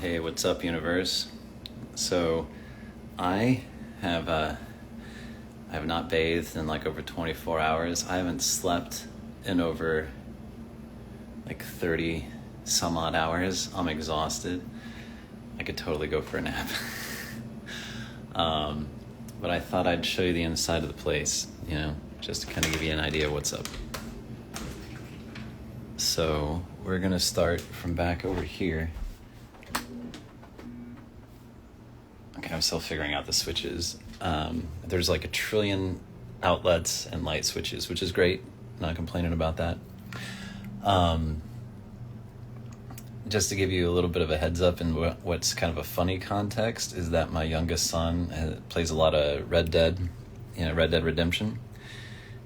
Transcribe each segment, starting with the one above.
Hey, what's up, universe? So, I have not bathed in like over 24 hours. I haven't slept in over like 30 some odd hours. I'm exhausted. I could totally go for a nap. But I thought I'd show you the inside of the place, just to kind of give you an idea of what's up. So we're gonna start from back over here. Okay, I'm still figuring out the switches. There's like 1 trillion outlets and light switches, which is great. Not complaining about that. Just to give you a little bit of a heads up, and what's kind of a funny context is that my youngest son plays a lot of Red Dead Redemption,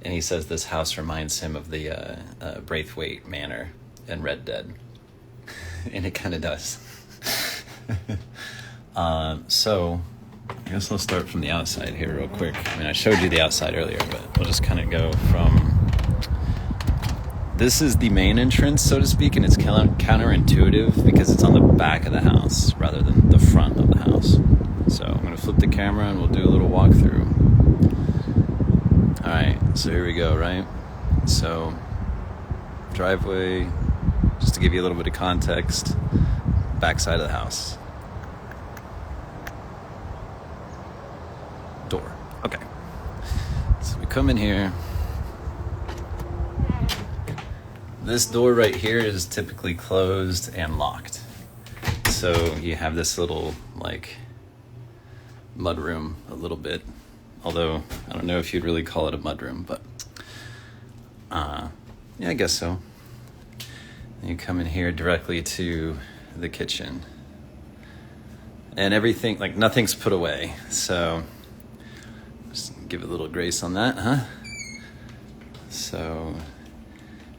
and he says this house reminds him of the Braithwaite manor in Red Dead, and it kind of does. So I guess I'll start from the outside here real quick. I mean, I showed you the outside earlier, but we'll just kind of go from... This is the main entrance, so to speak, and it's counterintuitive because it's on the back of the house rather than the front of the house. So I'm going to flip the camera and we'll do a little walkthrough. All right, so here we go, right? So driveway, just to give you a little bit of context, back side of the house. Door. Okay. So we come in here. This door right here is typically closed and locked. So you have this little like mudroom a little bit. Although I don't know if you'd really call it a mudroom, but yeah, I guess so. And you come in here directly to the kitchen. And everything, like nothing's put away. So just give it a little grace on that, huh? So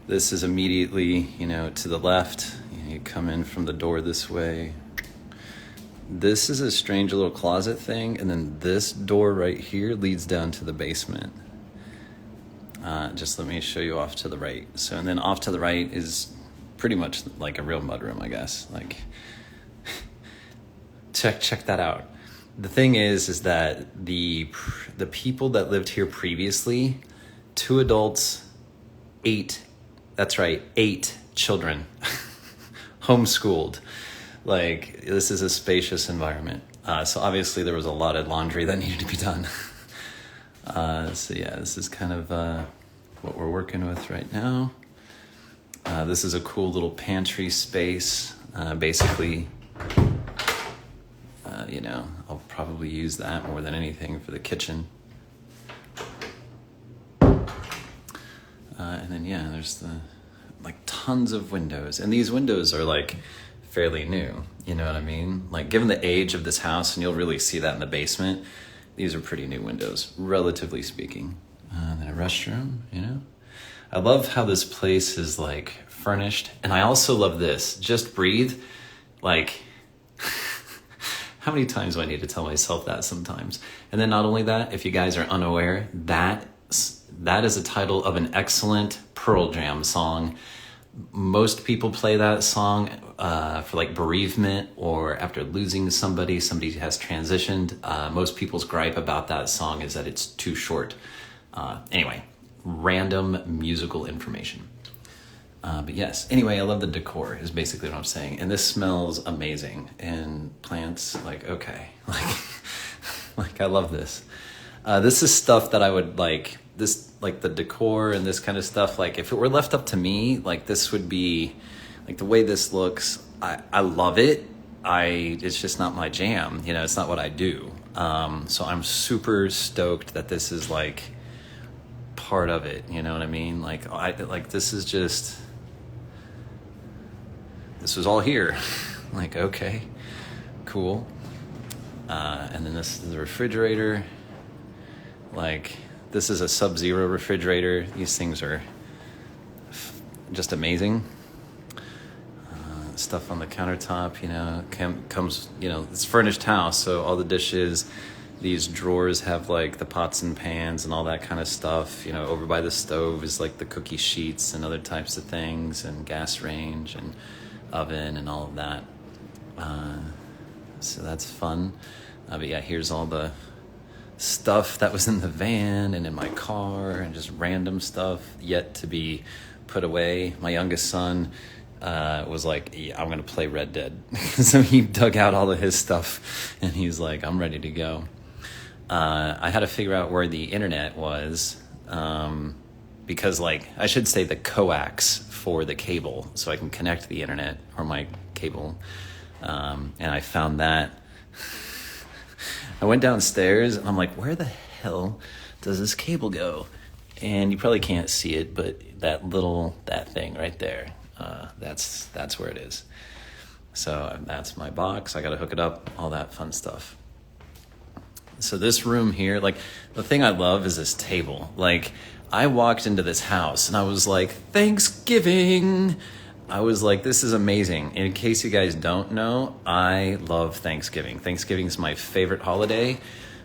this is immediately, to the left. You come in from the door this way. This is a strange little closet thing, and then this door right here leads down to the basement. Just let me show you off to the right. So, and then off to the right is pretty much like a real mudroom, I guess. Like, check that out. The thing is that the people that lived here previously, 2 adults, 8 children, homeschooled. Like, this is a spacious environment. So obviously there was a lot of laundry that needed to be done. So yeah, this is kind of what we're working with right now. This is a cool little pantry space. Basically, I'll probably use that more than anything for the kitchen. And then, yeah, there's tons of windows. And these windows are, fairly new. You know what I mean? Like, given the age of this house, and you'll really see that in the basement, these are pretty new windows, relatively speaking. And then a restroom, I love how this place is, furnished. And I also love this. Just breathe. How many times do I need to tell myself that sometimes? And then not only that, if you guys are unaware, that is a title of an excellent Pearl Jam song. Most people play that song for bereavement or after losing somebody has transitioned. Most people's gripe about that song is that it's too short. Anyway, random musical information. But yes, anyway, I love the decor is basically what I'm saying. And this smells amazing. And plants, okay. I love this. This is stuff that I would the decor and this kind of stuff. If it were left up to me, this would be, the way this looks, I love it. It's just not my jam. It's not what I do. So I'm super stoked that this is part of it. You know what I mean? This is just, this was all here. Okay, cool. And then this is the refrigerator. This is a Sub-Zero refrigerator. These things are just amazing. Stuff on the countertop, comes, it's furnished house, so all the dishes, these drawers have the pots and pans and all that kind of stuff. Over by the stove is the cookie sheets and other types of things, and gas range and oven and all of that. So that's fun. But yeah, here's all the stuff that was in the van and in my car and just random stuff yet to be put away. My youngest son was like, yeah, I'm going to play Red Dead. So he dug out all of his stuff and he's like, I'm ready to go. I had to figure out where the internet was because, like, I should say the coax for the cable so I can connect the internet or my cable. And I found that. I went downstairs and I'm like, where the hell does this cable go? And you probably can't see it, but that thing right there, that's where it is. So that's my box. I got to hook it up, all that fun stuff. So this room here, like, the thing I love is this table. Like, I walked into this house and I was like, Thanksgiving. I was like, this is amazing. In case you guys don't know, I love Thanksgiving. Thanksgiving is my favorite holiday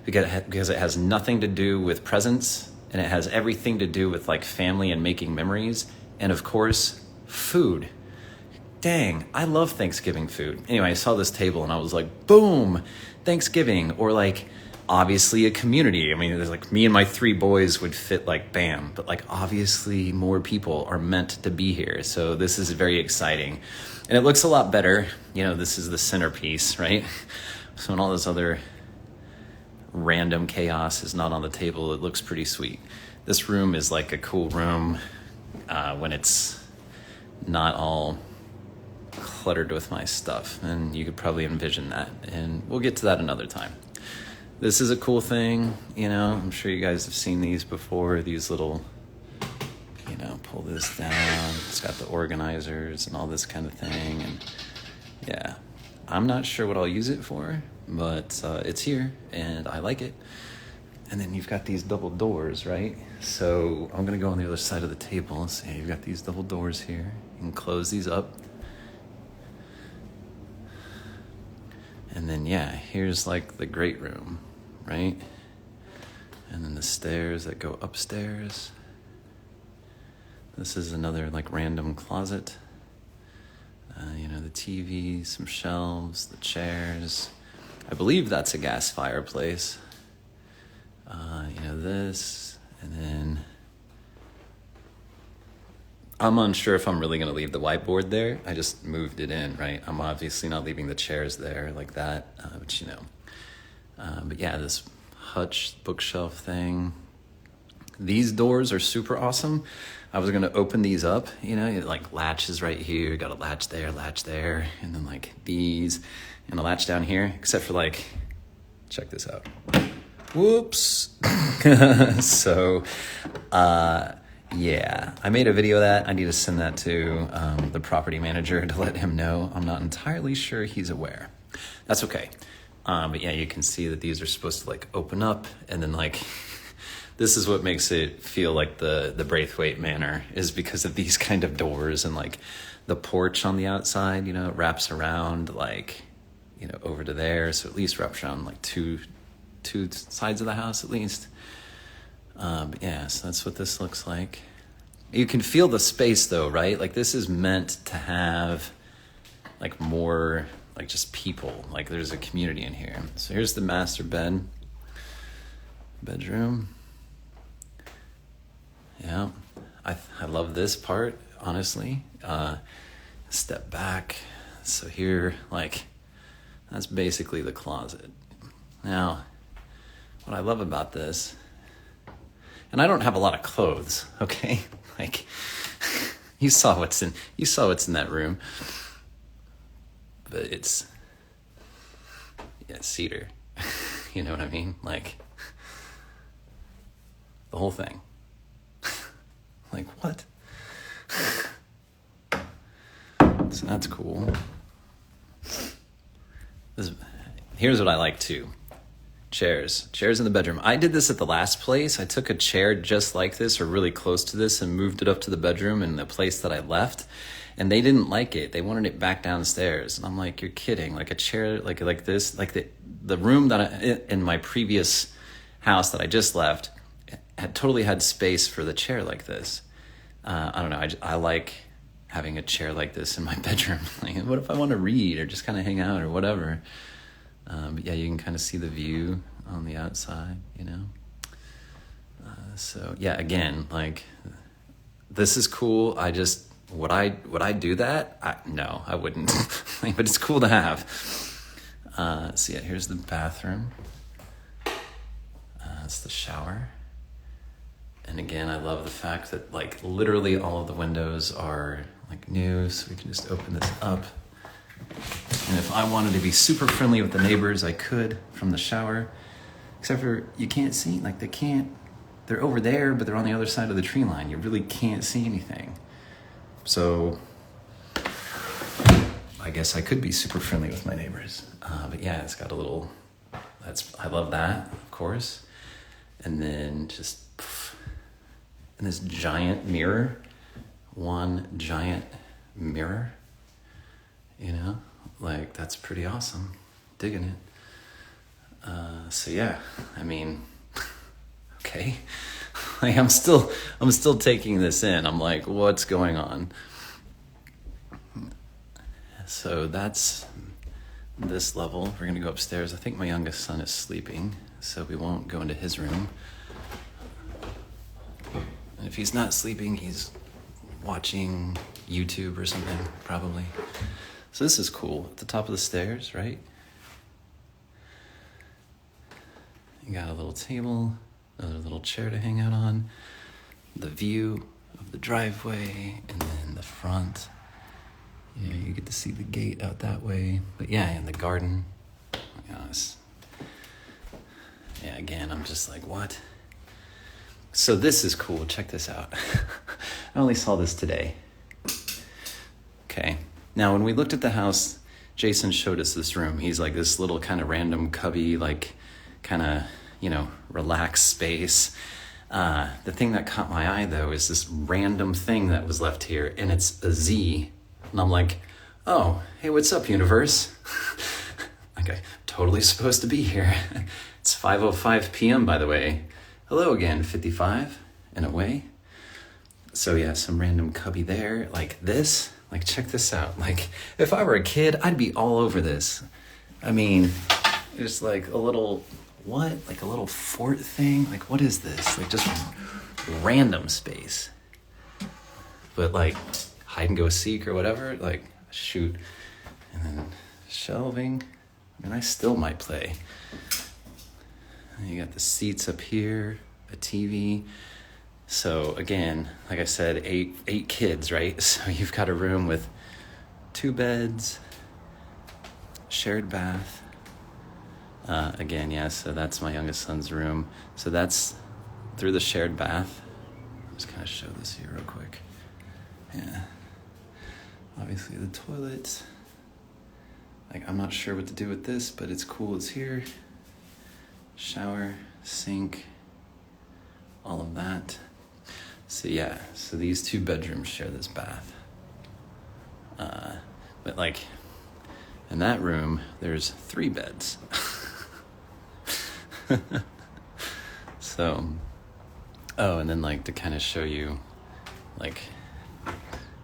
because it has nothing to do with presents and it has everything to do with, like, family and making memories. And of course, food. Dang, I love Thanksgiving food. Anyway, I saw this table and I was like, boom, Thanksgiving. Or, like, obviously a community. I mean, there's like me and my 3 boys would fit like bam, but like obviously more people are meant to be here. So this is very exciting. And it looks a lot better. You know, this is the centerpiece, right? So when all this other random chaos is not on the table, it looks pretty sweet. This room is like a cool room when it's not all cluttered with my stuff. And you could probably envision that. And we'll get to that another time. This is a cool thing, you know, I'm sure you guys have seen these before, these little, you know, pull this down, it's got the organizers and all this kind of thing, and yeah, I'm not sure what I'll use it for, but it's here, and I like it. And then you've got these double doors, right? So I'm gonna go on the other side of the table, so you've got these double doors here, you can close these up. And then, yeah, here's like the great room, right? And then the stairs that go upstairs. This is another like random closet. You know, the TV, some shelves, the chairs. I believe that's a gas fireplace. You know, this, and then I'm unsure if I'm really going to leave the whiteboard there. I just moved it in, right? I'm obviously not leaving the chairs there like that, but you know. But yeah, this hutch bookshelf thing. These doors are super awesome. I was going to open these up, you know, like latches right here, got a latch there, and then like these, and a latch down here, except for like, check this out. Whoops. So, yeah, I made a video of that. I need to send that to the property manager to let him know. I'm not entirely sure he's aware. That's okay. But yeah, you can see that these are supposed to like open up, and then like this is what makes it feel like the Braithwaite manor, is because of these kind of doors and like the porch on the outside, you know, it wraps around like, you know, over to there. So at least wraps around like two sides of the house at least. But yeah, so that's what this looks like. You can feel the space though, right? Like this is meant to have like more like just people, like there's a community in here. So here's the master bedroom. Yeah, I love this part, honestly. Step back. So here, like, that's basically the closet. Now, what I love about this, and I don't have a lot of clothes, okay? Like, you saw what's in that room. But it's cedar. You know what I mean? Like, the whole thing. Like, what? So that's cool. Here's what I like too. Chairs in the bedroom. I did this at the last place. I took a chair just like this or really close to this and moved it up to the bedroom in the place that I left. And they didn't like it. They wanted it back downstairs. And I'm like, you're kidding. Like a chair like this, like the room that in my previous house that I just left had totally had space for the chair like this. I don't know. I like having a chair like this in my bedroom. Like, what if I want to read or just kind of hang out or whatever? But yeah, you can kind of see the view on the outside, you know? So yeah, again, like, this is cool. Would I do that? No, I wouldn't. Like, but it's cool to have. So yeah, here's the bathroom. It's the shower. And again, I love the fact that like literally all of the windows are like new, so we can just open this up. And if I wanted to be super friendly with the neighbors, I could from the shower. Except for you can't see, like they're over there, but they're on the other side of the tree line. You really can't see anything. So I guess I could be super friendly with my neighbors. But yeah, it's got I love that, of course. And then and this giant mirror, one giant mirror, you know, like that's pretty awesome. Digging it. So yeah, I mean, okay. Like I'm still taking this in. I'm like, what's going on? So that's this level. We're gonna go upstairs. I think my youngest son is sleeping, so we won't go into his room. And if he's not sleeping, he's watching YouTube or something, probably. So this is cool. At the top of the stairs, right? You got a little table, another little chair to hang out on, the view of the driveway, and then the front. Yeah, you get to see the gate out that way. But yeah, in the garden. Yeah, again, I'm just like, what? So this is cool. Check this out. I only saw this today. Okay. Now, when we looked at the house, Jason showed us this room. He's like this little kind of random cubby, like kind of, relaxed space. The thing that caught my eye, though, is this random thing that was left here, and it's a Z. And I'm like, oh, hey, what's up, universe? Like, I'm totally supposed to be here. It's 5:05 p.m., by the way. Hello again, 55, in a way. So yeah, some random cubby there, like this. Like, check this out. Like, if I were a kid, I'd be all over this. I mean, there's like a little, like a little fort thing? Like, what is this? Like, just random space. But like, hide and go seek or whatever, like, shoot. And then shelving. I mean, I still might play. And you got the seats up here, a TV. So again, like I said, eight kids, right? So you've got a room with 2 beds, shared bath. Again, yeah, so that's my youngest son's room. So that's through the shared bath. Just kind of show this here real quick. Yeah. Obviously the toilet. Like, I'm not sure what to do with this, but it's cool. It's here. Shower, sink, all of that. So yeah, so these 2 bedrooms share this bath. But like, in that room, there's 3 beds. So, and then like to kind of show you, like,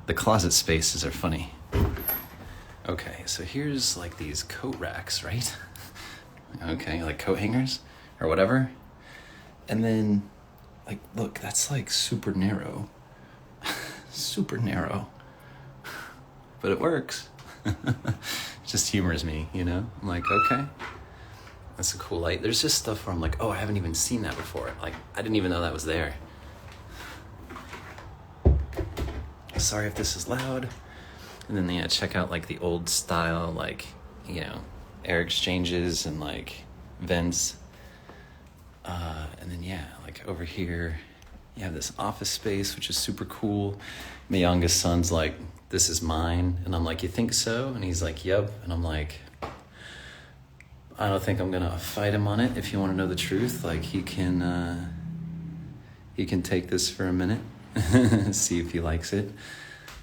the closet spaces are funny. Okay, so here's like these coat racks, right? Okay, like coat hangers or whatever. And then, like, look, that's like super narrow. Super narrow. But it works. It just humors me, I'm like, okay. That's a cool light. There's just stuff where I'm like, oh, I haven't even seen that before. Like, I didn't even know that was there. Sorry if this is loud. And then, yeah, check out, like, the old style, like, air exchanges and, like, vents. And then, yeah, like, over here, you have this office space, which is super cool. My youngest son's like, this is mine. And I'm like, you think so? And he's like, yep. And I'm like, I don't think I'm going to fight him on it. If you want to know the truth, like, he can take this for a minute, see if he likes it.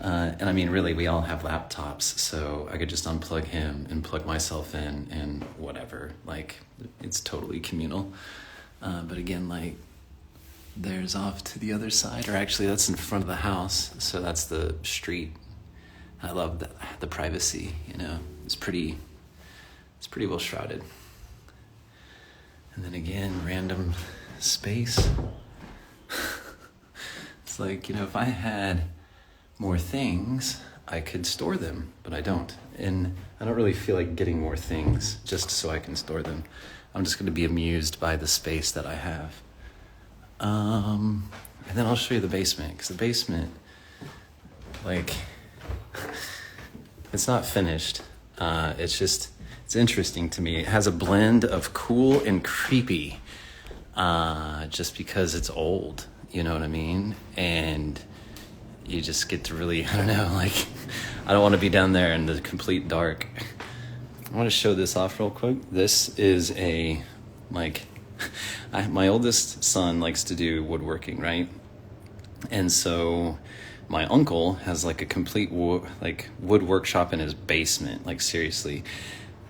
And I mean, really, we all have laptops, so I could just unplug him and plug myself in and whatever. Like, it's totally communal. But again, like, there's off to the other side, or actually that's in front of the house. So that's the street I love the privacy, you know. It's pretty well shrouded. And then again, random space. It's like, you know, if I had more things, I could store them, but I don't. And I don't really feel like getting more things just so I can store them. I'm just going to be amused by the space that I have. And then I'll show you the basement, because the basement, like, it's not finished. It's interesting to me. It has a blend of cool and creepy, just because it's old, you know what I mean? And you just get to really, I don't know, like, I don't want to be down there in the complete dark. I want to show this off real quick. This is my oldest son likes to do woodworking, right? And so my uncle has like a complete wood workshop in his basement, like seriously.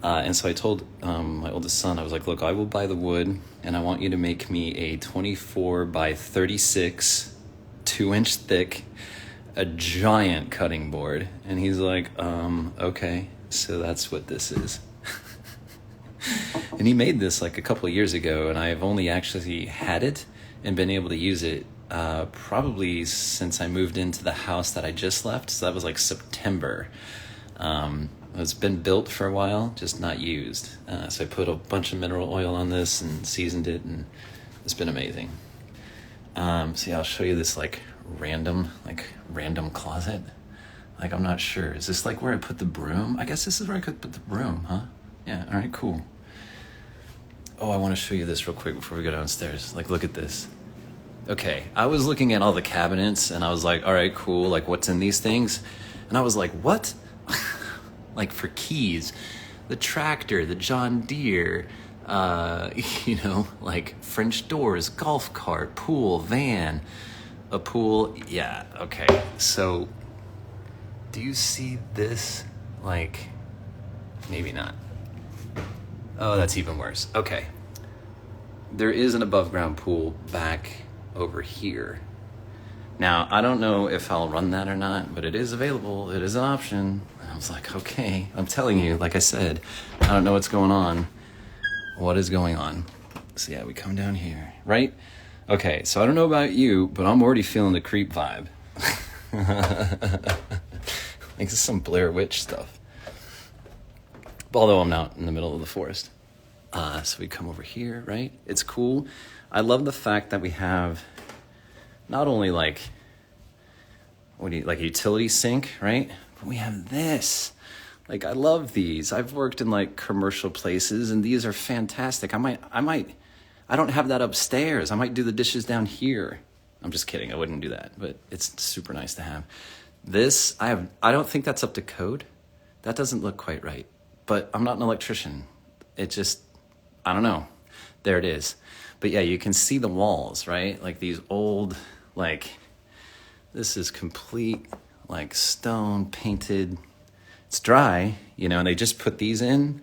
And so I told my oldest son, I was like, look, I will buy the wood and I want you to make me a 24 by 36, 2-inch thick, a giant cutting board. And he's like, okay, so that's what this is. And he made this like a couple of years ago, and I've only actually had it and been able to use it probably since I moved into the house that I just left. So that was like September. It's been built for a while, just not used. So I put a bunch of mineral oil on this and seasoned it, and it's been amazing. So yeah, I'll show you this like random closet. Like, I'm not sure. Is this like where I put the broom? I guess this is where I could put the broom, huh? Yeah, all right, cool. Oh, I want to show you this real quick before we go downstairs. Like, look at this. Okay, I was looking at all the cabinets and I was like, all right, cool. Like, what's in these things? And I was like, what? Like, for keys, the tractor, the John Deere, you know, like French doors, golf cart, pool, van, a pool. Yeah, okay. So, do you see this? Like, maybe not. Oh, that's even worse. Okay. There is an above ground pool back over here. Now, I don't know if I'll run that or not, but it is available. It is an option. I was like, okay, I'm telling you, like I said, I don't know what's going on. What is going on? So yeah, we come down here, right? Okay, so I don't know about you, but I'm already feeling the creep vibe. Like, this is some Blair Witch stuff. Although I'm not in the middle of the forest. So we come over here, right? It's cool. I love the fact that we have not only like a utility sink, right? But we have this. Like, I love these. I've worked in like commercial places and these are fantastic. I don't have that upstairs. I might do the dishes down here. I'm just kidding. I wouldn't do that, but it's super nice to have. This, I don't think that's up to code. That doesn't look quite right. But I'm not an electrician. It just, I don't know. There it is. But yeah, you can see the walls, right? Like these old, like, this is complete, like, stone painted. It's dry, you know, and they just put these in,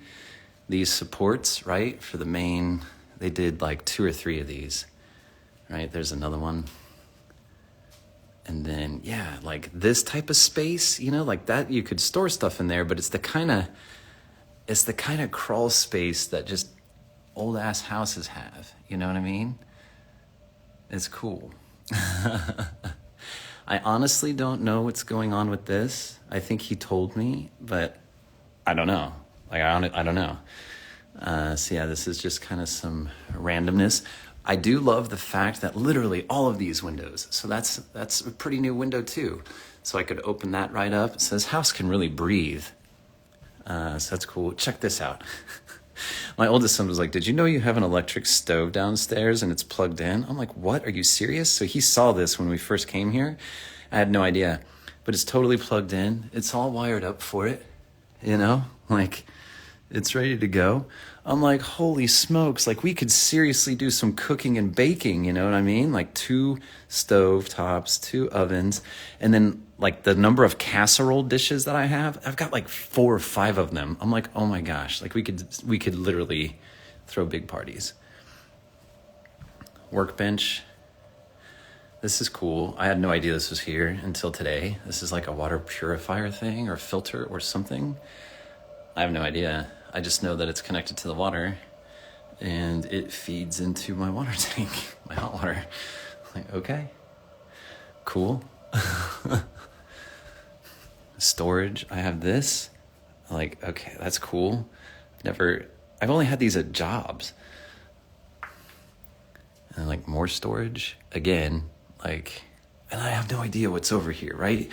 these supports, right? For the main, they did like 2 or 3 of these, right? There's another one. And then, yeah, like this type of space, you know, like that, you could store stuff in there, but it's the kind of crawl space that just old ass houses have. You know what I mean? It's cool. I honestly don't know what's going on with this. I think he told me, but I don't know. Like, I don't know. So yeah, this is just kind of some randomness. I do love the fact that literally all of these windows, so that's a pretty new window too. So I could open that right up. It says house can really breathe. So that's cool. Check this out. My oldest son was like, did you know you have an electric stove downstairs and it's plugged in? I'm like, what? Are you serious? So he saw this when we first came here. I had no idea, but it's totally plugged in. It's all wired up for it, you know, like it's ready to go. I'm like, holy smokes. Like, we could seriously do some cooking and baking. You know what I mean? Like 2 stove tops, 2 ovens. And then like the number of casserole dishes that I have, I've got like 4 or 5 of them. I'm like, oh my gosh, like we could literally throw big parties. Workbench. This is cool. I had no idea this was here until today. This is like a water purifier thing or filter or something. I have no idea. I just know that it's connected to the water and it feeds into my water tank, my hot water. Like, okay, cool. Storage, I have this. Like, okay, that's cool. I've only had these at jobs. And like more storage again, like, and I have no idea what's over here, right?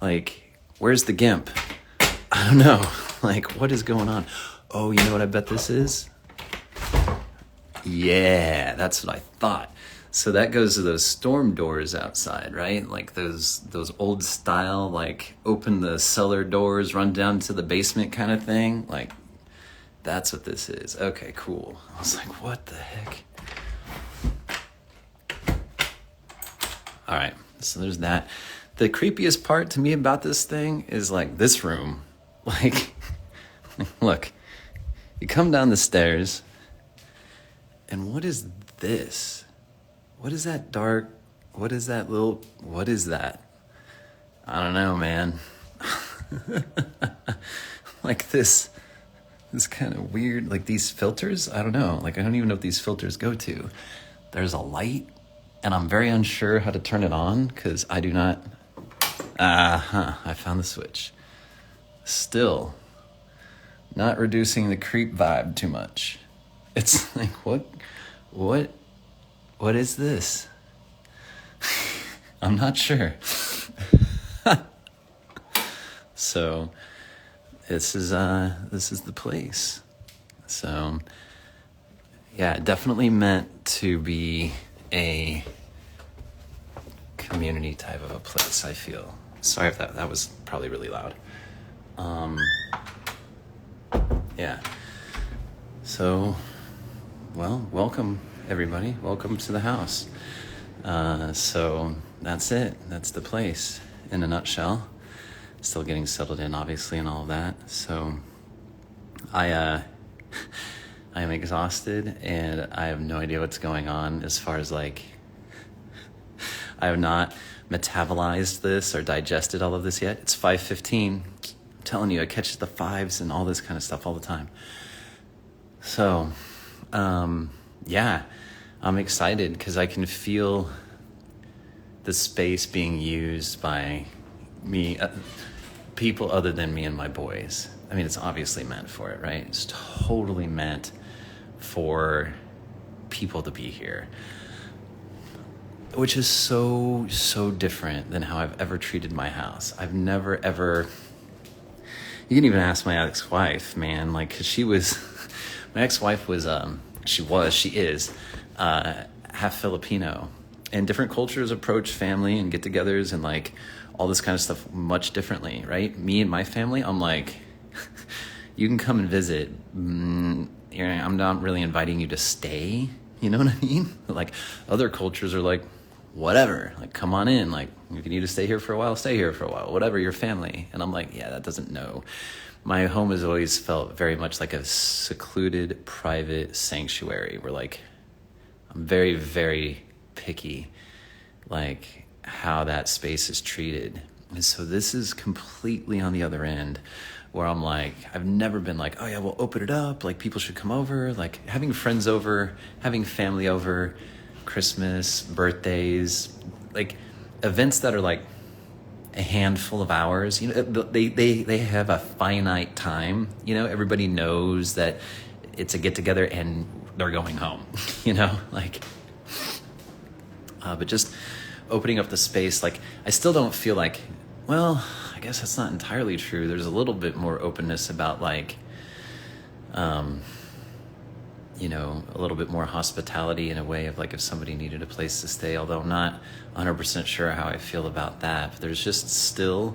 Like, where's the GIMP? I don't know. Like, what is going on? Oh, you know what I bet this is? Yeah, that's what I thought. So that goes to those storm doors outside, right? Like those old style, like open the cellar doors, run down to the basement kind of thing. Like, that's what this is. Okay, cool. I was like, what the heck? All right, so there's that. The creepiest part to me about this thing is like this room. Like, look, you come down the stairs, and what is this? What is that dark? What is that little, what is that? I don't know, man. Like this kind of weird, like these filters, I don't know. Like, I don't even know what these filters go to. There's a light, and I'm very unsure how to turn it on because I do not. I found the switch. Still not reducing the creep vibe too much. It's like, what is this? I'm not sure. So this is the place. So yeah, definitely meant to be a community type of a place, I feel. Sorry if that was probably really loud. Yeah. So, well, welcome everybody. Welcome to the house. So that's it. That's the place in a nutshell. Still getting settled in, obviously, and all of that. So I am exhausted and I have no idea what's going on as far as like, I have not metabolized this or digested all of this yet. It's 5:15. I'm telling you, I catch the fives and all this kind of stuff all the time. So, yeah, I'm excited because I can feel the space being used by me, people other than me and my boys. I mean, it's obviously meant for it, right? It's totally meant for people to be here, which is so different than how I've ever treated my house. I've never, ever, you can even ask my ex-wife, man, like, 'cause she was, my ex-wife was, she is, half Filipino, and different cultures approach family and get-togethers and like all this kind of stuff much differently, right? Me and my family, I'm like, you can come and visit. I'm not really inviting you to stay. You know what I mean? Like other cultures are like, whatever, like come on in. Like if you need to stay here for a while, stay here for a while, whatever, your family. And I'm like, yeah, that doesn't know. My home has always felt very much like a secluded, private sanctuary where like, I'm very, very picky, like how that space is treated. And so this is completely on the other end where I'm like, I've never been like, oh yeah, we'll open it up. Like people should come over, like having friends over, having family over, Christmas, birthdays, like events that are like a handful of hours, you know, they have a finite time, you know, everybody knows that it's a get together and they're going home, you know, like, but just opening up the space, like I still don't feel like, well, I guess that's not entirely true. There's a little bit more openness about like, you know, a little bit more hospitality in a way of like if somebody needed a place to stay, although I'm not 100% sure how I feel about that. But there's just still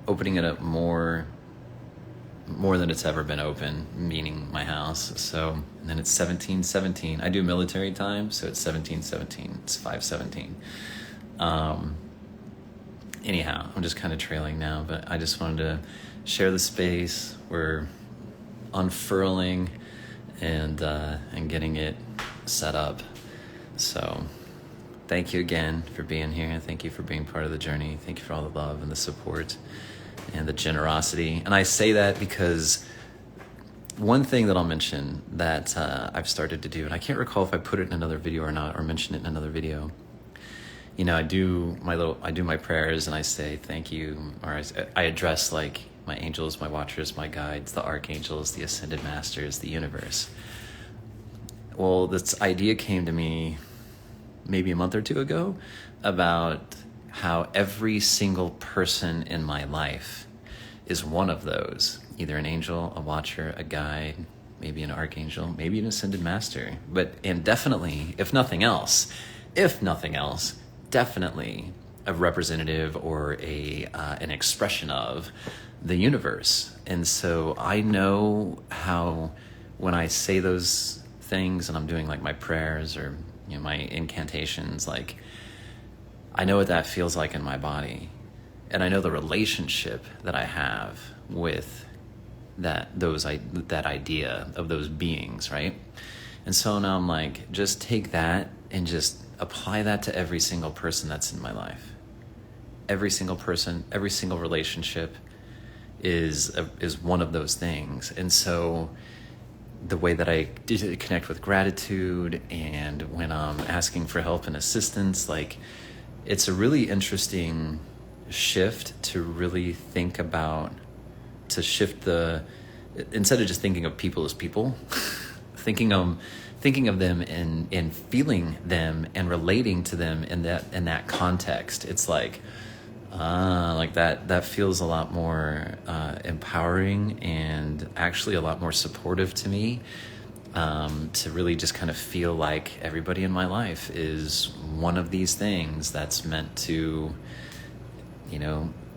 opening it up more than it's ever been open, meaning my house. So, and then it's 17:17. I do military time, so it's 17:17. It's 5:17. Anyhow, I'm just kind of trailing now, but I just wanted to share the space. We're unfurling and getting it set up. So thank you again for being here. Thank you for being part of the journey. Thank you for all the love and the support and the generosity. And I say that because one thing that I'll mention that I've started to do, and I can't recall if I put it in another video or not, or mention it in another video. You know, I do my prayers and I say thank you, or I address like my angels, my watchers, my guides, the archangels, the ascended masters, the universe. Well, this idea came to me maybe a month or two ago about how every single person in my life is one of those, either an angel, a watcher, a guide, maybe an archangel, maybe an ascended master, and definitely, if nothing else, definitely a representative or an expression of the universe. And so I know how when I say those things and I'm doing like my prayers or my incantations, like I know what that feels like in my body, and I know the relationship that I have with that idea of those beings, right? And so now I'm like, just take that and just apply that to every single person that's in my life. Every single person, every single relationship is one of those things. And so the way that I connect with gratitude and when I'm asking for help and assistance, like it's a really interesting shift to really think about, to shift instead of just thinking of people as people, thinking of them and feeling them and relating to them in that context. It's like that feels a lot more empowering and actually a lot more supportive to me, to really just kind of feel like everybody in my life is one of these things that's meant to,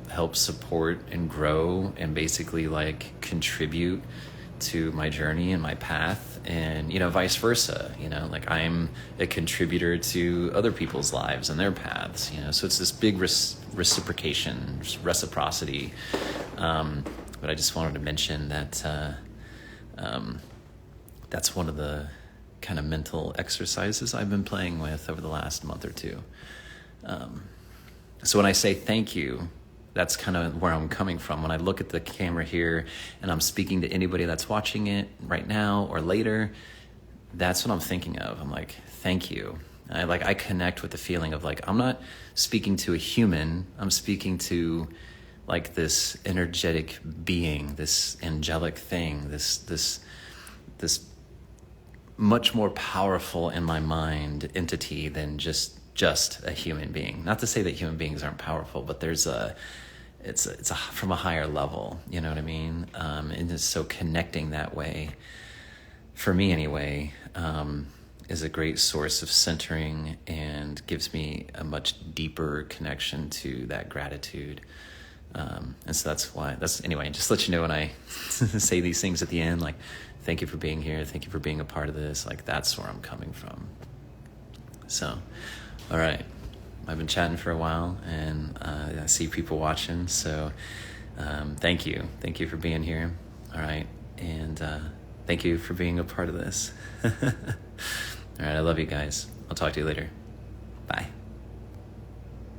help support and grow and basically like contribute to my journey and my path, and vice versa. Like I'm a contributor to other people's lives and their paths. So it's this big reciprocity. But I just wanted to mention that that's one of the kind of mental exercises I've been playing with over the last month or two. So when I say thank you, that's kind of where I'm coming from. When I look at the camera here and I'm speaking to anybody that's watching it right now or later, that's what I'm thinking of. I'm like, thank you. I connect with the feeling of like, I'm not speaking to a human. I'm speaking to like this energetic being, this angelic thing, this much more powerful in my mind entity than just a human being. Not to say that human beings aren't powerful, but it's from a higher level, you know what I mean? And just so connecting that way, for me anyway, is a great source of centering and gives me a much deeper connection to that gratitude. And so anyway, just let you know when I say these things at the end, like, thank you for being here. Thank you for being a part of this. Like, that's where I'm coming from. So, all right. I've been chatting for a while and I see people watching. So thank you. Thank you for being here. All right. And thank you for being a part of this. All right. I love you guys. I'll talk to you later. Bye.